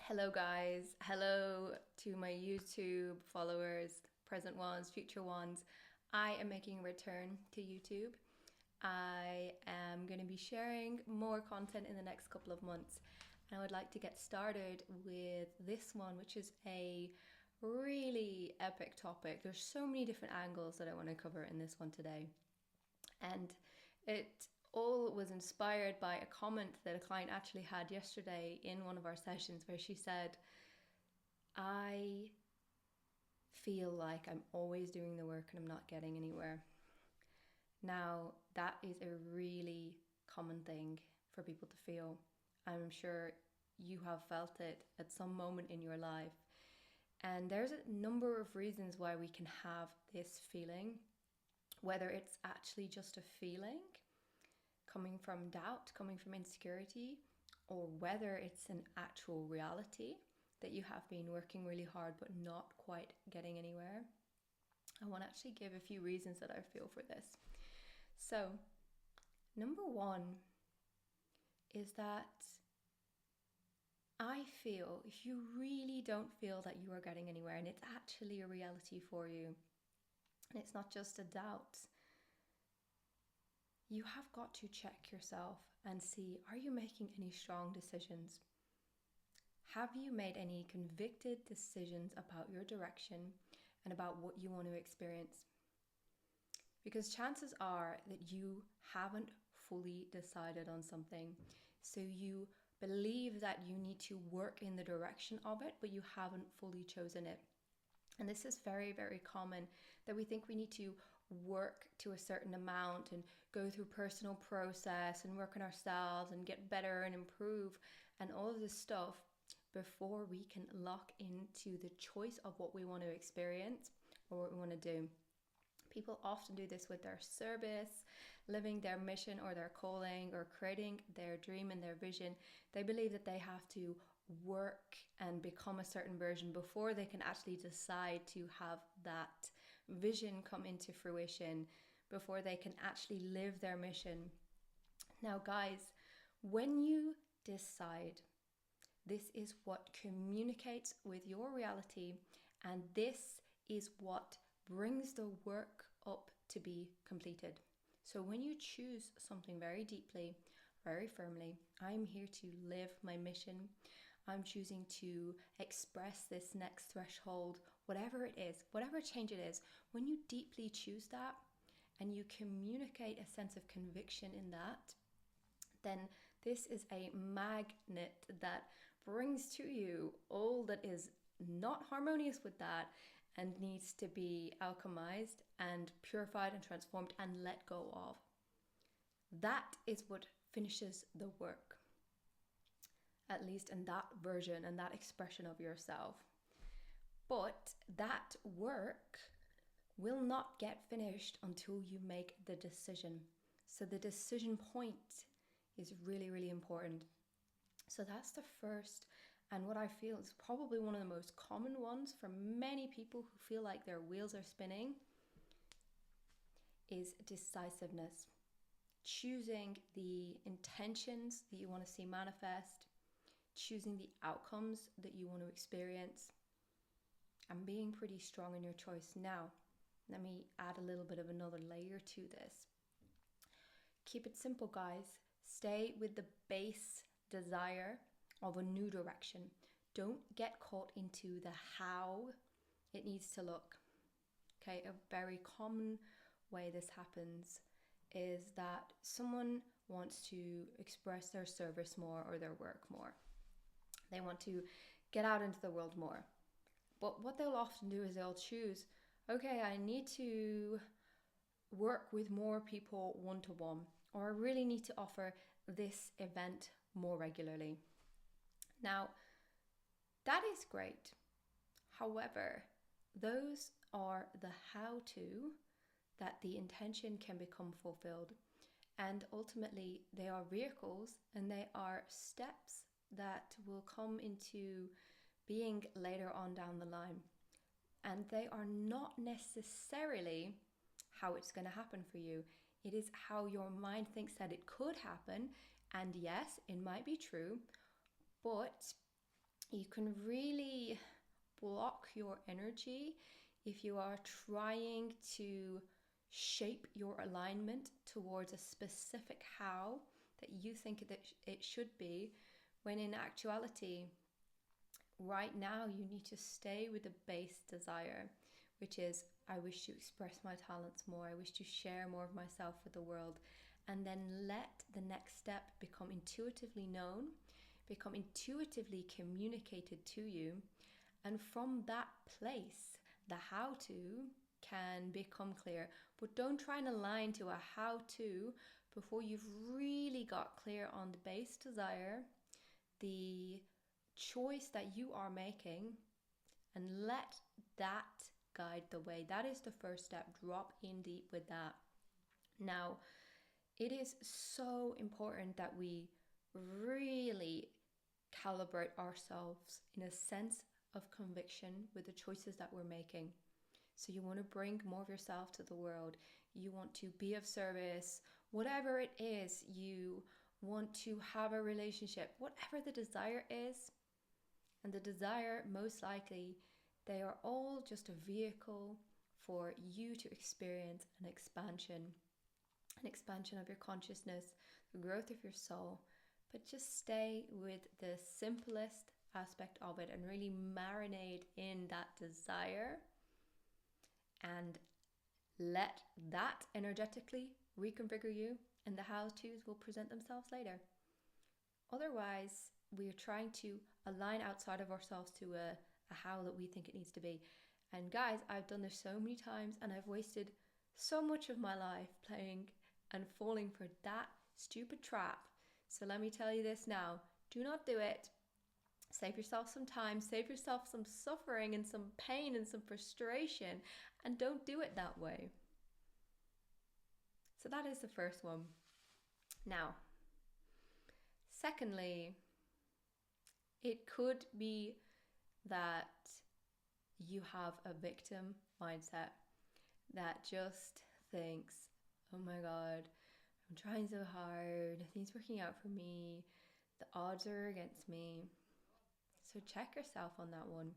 Hello, guys. Hello to my YouTube followers, present ones, future ones. I am making a return to YouTube. I am going to be sharing more content in the next couple of months. And I would like to get started with this one, which is a really epic topic. There's so many different angles that I want to cover in this one today. And it all was inspired by a comment that a client actually had yesterday in one of our sessions where she said, I feel like I'm always doing the work and I'm not getting anywhere. Now, that is a really common thing for people to feel. I'm sure you have felt it at some moment in your life. And there's a number of reasons why we can have this feeling, whether it's actually just a feeling coming from doubt, coming from insecurity, or whether it's an actual reality that you have been working really hard but not quite getting anywhere. I want to actually give a few reasons that I feel for this. So, number one is that I feel if you really don't feel that you are getting anywhere and it's actually a reality for you, and it's not just a doubt, you have got to check yourself and see, are you making any strong decisions? Have you made any convicted decisions about your direction and about what you want to experience? Because chances are that you haven't fully decided on something. So you believe that you need to work in the direction of it, but you haven't fully chosen it. And this is very, very common, that we think we need to work to a certain amount and go through personal process and work on ourselves and get better and improve and all of this stuff before we can lock into the choice of what we want to experience or what we want to do. People often do this with their service, living their mission or their calling, or creating their dream and their vision. They believe that they have to work and become a certain version before they can actually decide to have that vision come into fruition, before they can actually live their mission. Now, guys, when you decide, this is what communicates with your reality, and this is what brings the work up to be completed. So when you choose something very deeply, very firmly, I'm here to live my mission, I'm choosing to express this next threshold, whatever it is, whatever change it is, when you deeply choose that and you communicate a sense of conviction in that, then this is a magnet that brings to you all that is not harmonious with that and needs to be alchemized and purified and transformed and let go of. That is what finishes the work, at least in that version and that expression of yourself. But that work will not get finished until you make the decision. So the decision point is really, really important. So that's the first, and what I feel is probably one of the most common ones for many people who feel like their wheels are spinning, is decisiveness. Choosing the intentions that you want to see manifest, choosing the outcomes that you want to experience, and being pretty strong in your choice. Now, let me add a little bit of another layer to this. Keep it simple, guys. Stay with the base desire of a new direction. Don't get caught into the how it needs to look. Okay, a very common way this happens is that someone wants to express their service more or their work more. They want to get out into the world more. But what they'll often do is they'll choose, okay, I need to work with more people one-to-one, or I really need to offer this event more regularly. Now, that is great. However, those are the how-to that the intention can become fulfilled. And ultimately, they are vehicles and they are steps that will come into being later on down the line. And they are not necessarily how it's going to happen for you. It is how your mind thinks that it could happen. And yes, it might be true, but you can really block your energy if you are trying to shape your alignment towards a specific how that you think that it should be, when in actuality, right now you need to stay with the base desire, which is, I wish to express my talents more, I wish to share more of myself with the world, and then let the next step become intuitively known, become intuitively communicated to you. And from that place, the how to can become clear. But don't try and align to a how to before you've really got clear on the base desire, the choice that you are making, and let that guide the way. That is the first step. Drop in deep with that. Now, it is so important that we really calibrate ourselves in a sense of conviction with the choices that we're making. So you want to bring more of yourself to the world. You want to be of service, whatever it is. You want to have a relationship, whatever the desire is. And the desire, most likely, they are all just a vehicle for you to experience an expansion of your consciousness, the growth of your soul. But just stay with the simplest aspect of it and really marinate in that desire, and let that energetically reconfigure you, and the how-tos will present themselves later. Otherwise, we are trying to align outside of ourselves to a how that we think it needs to be. And guys, I've done this so many times, and I've wasted so much of my life playing and falling for that stupid trap. So let me tell you this now. Do not do it. Save yourself some time, save yourself some suffering and some pain and some frustration, and don't do it that way. So that is the first one. Now, secondly, it could be that you have a victim mindset that just thinks, oh my God, I'm trying so hard, nothing's working out for me, the odds are against me. So check yourself on that one.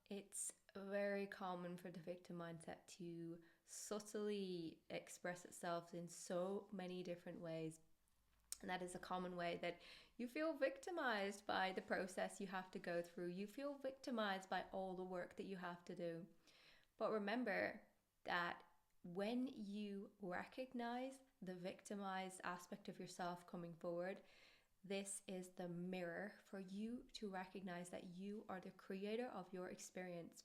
It's very common for the victim mindset to subtly express itself in so many different ways. And that is a common way that you feel victimized by the process you have to go through. You feel victimized by all the work that you have to do. But remember that when you recognize the victimized aspect of yourself coming forward, this is the mirror for you to recognize that you are the creator of your experience.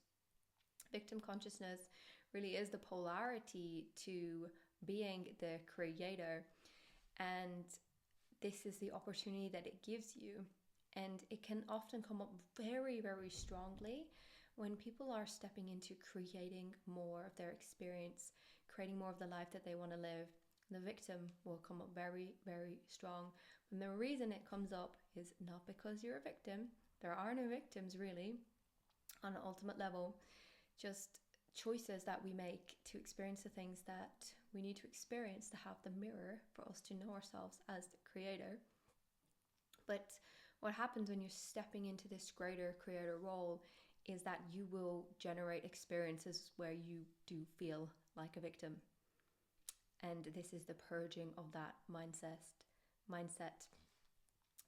Victim consciousness really is the polarity to being the creator. And this is the opportunity that it gives you. And it can often come up very, very strongly when people are stepping into creating more of their experience, creating more of the life that they want to live. The victim will come up very, very strong. And the reason it comes up is not because you're a victim. There are no victims really on an ultimate level. Just choices that we make to experience the things that we need to experience to have the mirror for us to know ourselves as the creator. But what happens when you're stepping into this greater creator role is that you will generate experiences where you do feel like a victim. And this is the purging of that mindset.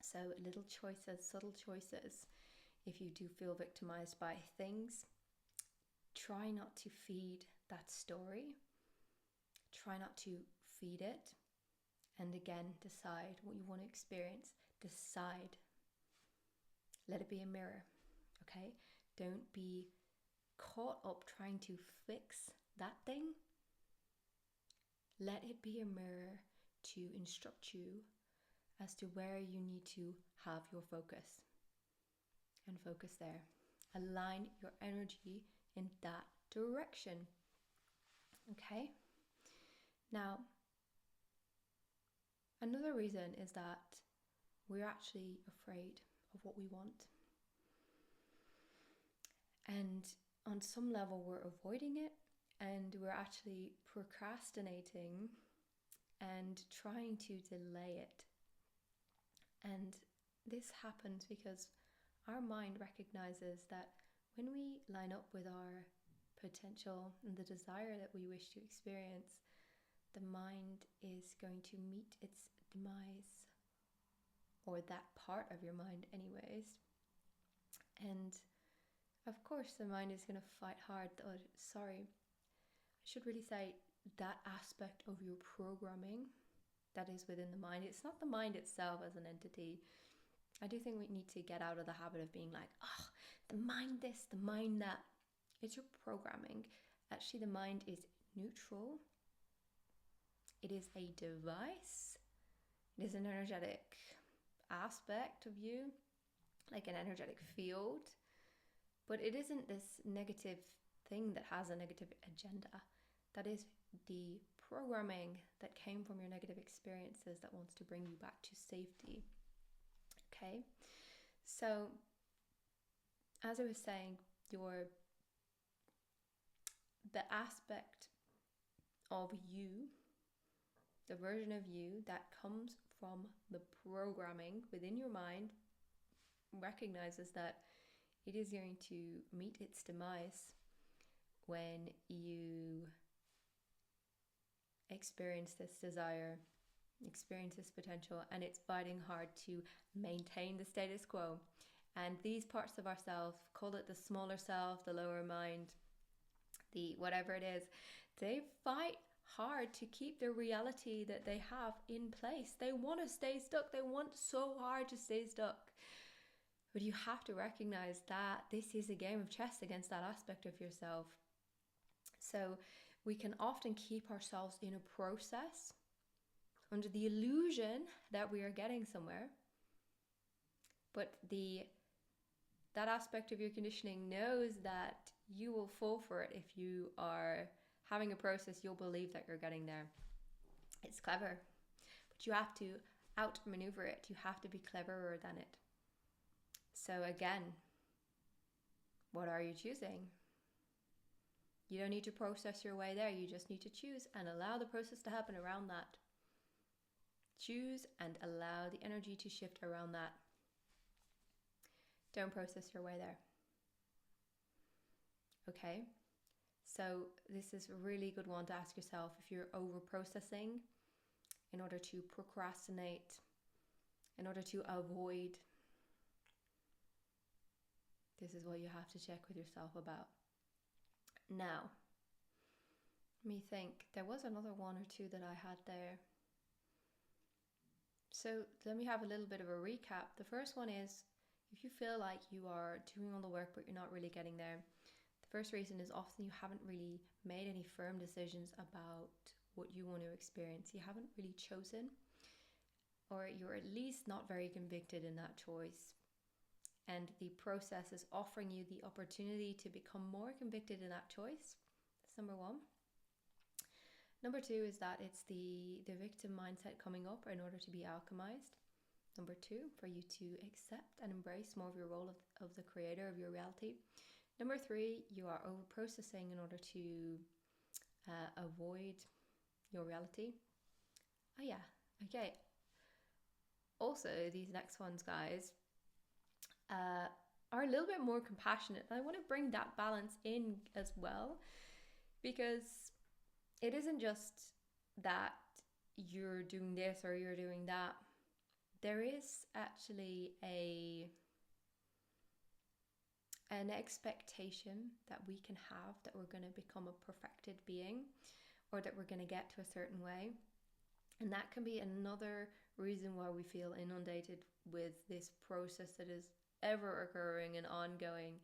So little choices, subtle choices. If you do feel victimized by things, try not to feed that story. Try not to feed it. And again, decide what you want to experience. Decide. Let it be a mirror, okay? Don't be caught up trying to fix that thing. Let it be a mirror to instruct you as to where you need to have your focus. And focus there. Align your energy in that direction. Okay? Now, another reason is that we're actually afraid of what we want. And on some level, we're avoiding it, and we're actually procrastinating and trying to delay it. And this happens because our mind recognizes that when we line up with our potential and the desire that we wish to experience, the mind is going to meet its demise, or that part of your mind anyways. And of course the mind is going to fight hard. I should really say that aspect of your programming that is within the mind. It's not the mind itself as an entity. I do think we need to get out of the habit of being like, oh, the mind this, the mind that. It's your programming. Actually, the mind is neutral. It is a device. It is an energetic aspect of you, like an energetic field. But it isn't this negative thing that has a negative agenda. That is the programming that came from your negative experiences that wants to bring you back to safety. Okay? So, as I was saying, the aspect of you, the version of you that comes from the programming within your mind, recognizes that it is going to meet its demise when you experience this desire, experience this potential, and it's fighting hard to maintain the status quo. And these parts of ourselves, call it the smaller self, the lower mind, the whatever it is, they fight hard to keep the reality that they have in place. They want to stay stuck. They want so hard to stay stuck. But you have to recognize that this is a game of chess against that aspect of yourself. So we can often keep ourselves in a process under the illusion that we are getting somewhere. But that aspect of your conditioning knows that you will fall for it if you are having a process. You'll believe that you're getting there. It's clever, but you have to outmaneuver it. You have to be cleverer than it. So again, what are you choosing? You don't need to process your way there. You just need to choose and allow the process to happen around that. Choose and allow the energy to shift around that. Don't process your way there. Okay? So this is a really good one to ask yourself if you're over-processing in order to procrastinate, in order to avoid. This is what you have to check with yourself about. Now, let me think. There was another one or two that I had there. So let me have a little bit of a recap. The first one is, if you feel like you are doing all the work but you're not really getting there, the first reason is often you haven't really made any firm decisions about what you want to experience. You haven't really chosen, or you're at least not very convicted in that choice. And the process is offering you the opportunity to become more convicted in that choice. That's number one. Number two is that it's the victim mindset coming up in order to be alchemized. Number two, for you to accept and embrace more of your role of the creator of your reality. Number three, you are over-processing in order to avoid your reality. Oh yeah, okay. Also, these next ones, guys, are a little bit more compassionate. And I want to bring that balance in as well, because it isn't just that you're doing this or you're doing that. There is actually an expectation that we can have that we're going to become a perfected being, or that we're going to get to a certain way. And that can be another reason why we feel inundated with this process that is ever occurring and ongoing,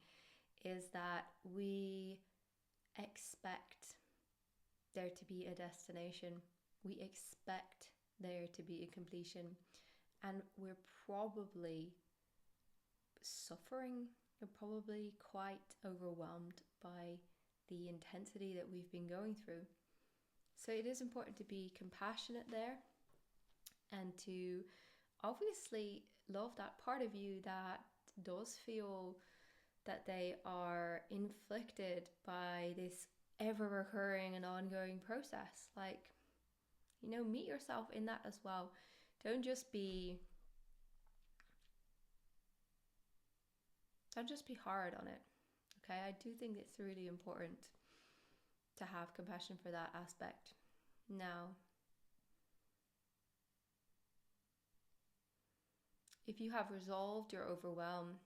is that we expect there to be a destination. We expect there to be a completion. And we're probably suffering, we're probably quite overwhelmed by the intensity that we've been going through. So it is important to be compassionate there, and to obviously love that part of you that does feel that they are inflicted by this ever recurring and ongoing process. Like, meet yourself in that as well. Don't just be Don't just be hard on it. Okay, I do think it's really important to have compassion for that aspect. Now, if you have resolved your overwhelm,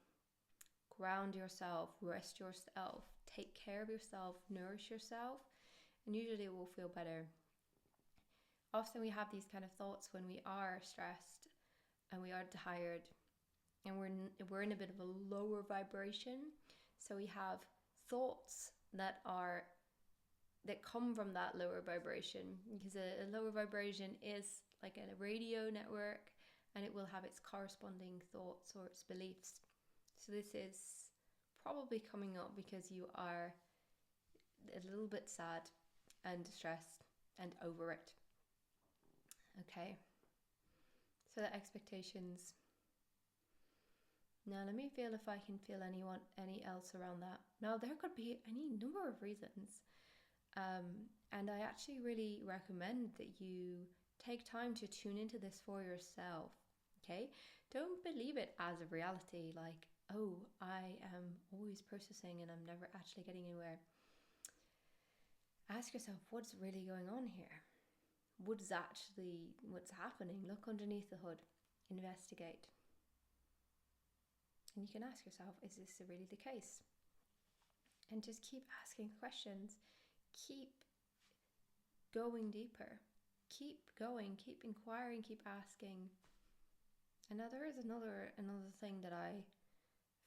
ground yourself, rest yourself, take care of yourself, nourish yourself, and usually it will feel better. Often we have these kind of thoughts when we are stressed and we are tired and we're in a bit of a lower vibration. So we have thoughts that come from that lower vibration, because a lower vibration is like a radio network, and it will have its corresponding thoughts or its beliefs. So this is probably coming up because you are a little bit sad and distressed and over it. Okay, so the expectations. Now let me feel if I can feel any else around that. Now there could be any number of reasons, and I actually really recommend that you take time to tune into this for yourself. Okay, don't believe it as a reality, like, oh, I am always processing and I'm never actually getting anywhere. Ask yourself, what's really going on here? What's happening? Look underneath the hood, investigate. And you can ask yourself, is this really the case? And just keep asking questions. Keep going deeper. Keep going, keep inquiring, keep asking. And now there is another thing that I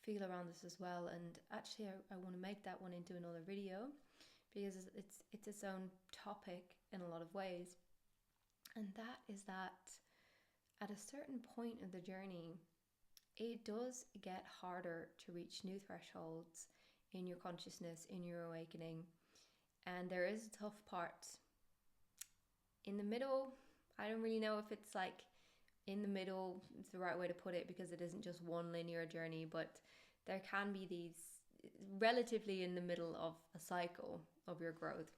feel around this as well. And actually I want to make that one into another video, because it's its own topic in a lot of ways. And that is that at a certain point of the journey, it does get harder to reach new thresholds in your consciousness, in your awakening. And there is a tough part. In the middle, I don't really know if it's like in the middle, it's the right way to put it, because it isn't just one linear journey, but there can be these relatively in the middle of a cycle of your growth.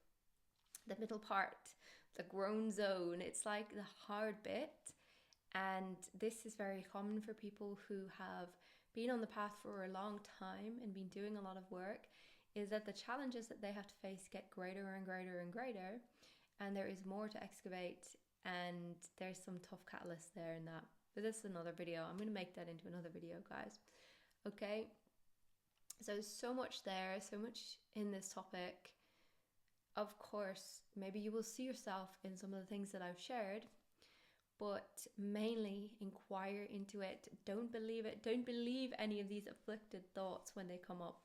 The middle part, the grown zone, it's like the hard bit. And this is very common for people who have been on the path for a long time and been doing a lot of work, is that the challenges that they have to face get greater and greater and greater, and there is more to excavate, and there's some tough catalysts there in that. But this is another video. I'm going to make that into another video, guys. Okay, so much there, so much in this topic. Of course, maybe you will see yourself in some of the things that I've shared, but mainly inquire into it. Don't believe it. Don't believe any of these afflicted thoughts when they come up.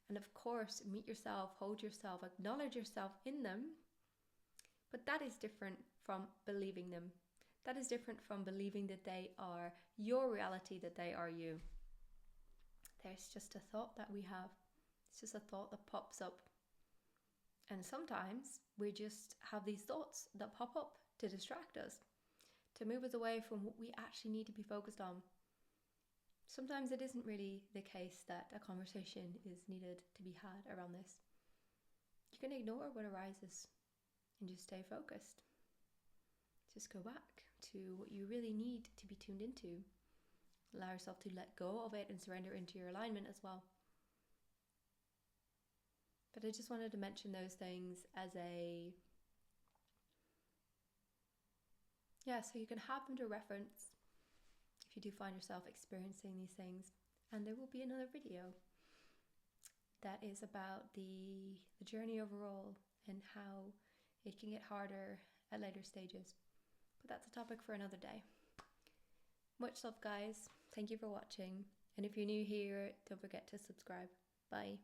And of course, meet yourself, hold yourself, acknowledge yourself in them. But that is different from believing them. That is different from believing that they are your reality, that they are you. There's just a thought that we have. It's just a thought that pops up. And sometimes we just have these thoughts that pop up to distract us, to move us away from what we actually need to be focused on. Sometimes it isn't really the case that a conversation is needed to be had around this. You can ignore what arises and just stay focused. Just go back to what you really need to be tuned into. Allow yourself to let go of it and surrender into your alignment as well. But I just wanted to mention those things as so you can have them to reference if you do find yourself experiencing these things. And there will be another video that is about the journey overall and how it can get harder at later stages. But that's a topic for another day. Much love, guys. Thank you for watching. And if you're new here, don't forget to subscribe. Bye.